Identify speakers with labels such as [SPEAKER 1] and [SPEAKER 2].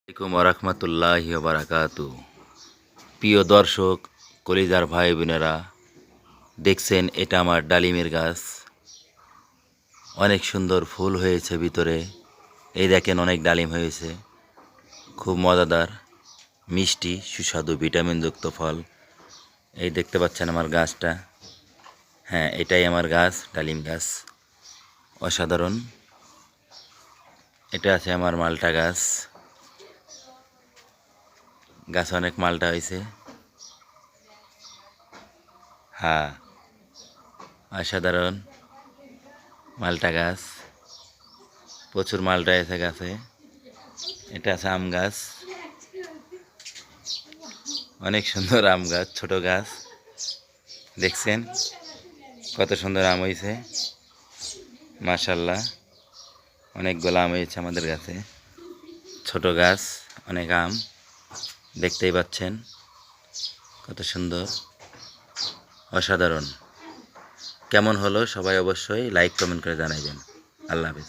[SPEAKER 1] আসসালামু আলাইকুম রহমতুল্লাহি বারাকাতু। প্রিয় দর্শক, কলিজার ভাই বোনেরা, দেখছেন এটা আমার ডালিমের গাছ। অনেক সুন্দর ফুল হয়েছে ভিতরে। এই দেখেন অনেক ডালিম হয়েছে, খুব মজাদার, মিষ্টি, সুস্বাদু, ভিটামিনযুক্ত ফল। এই দেখতে পাচ্ছেন আমার গাছটা। হ্যাঁ, এটাই আমার গাছ, ডালিম গাছ। অসাধারণ। এটা আছে আমার মালটা গাছ। গাছে অনেক মালটা হয়েছে। হ্যাঁ, অসাধারণ মালটা গাছ, প্রচুর মালটা আছে গাছে। এটা আছে আম গাছ, অনেক সুন্দর আম গাছ, ছোট গাছ। দেখছেন কত সুন্দর আম হয়েছে, মাশাল্লাহ। অনেকগুলো আম হয়েছে আমাদের গাছে, ছোট গাছ, অনেক আম। দেখতেই পাচ্ছেন কত সুন্দর, অসাধারণ। কেমন হলো সবাই অবশ্যই লাইক কমেন্ট করে জানাবেন। আল্লাহ হাফেজ।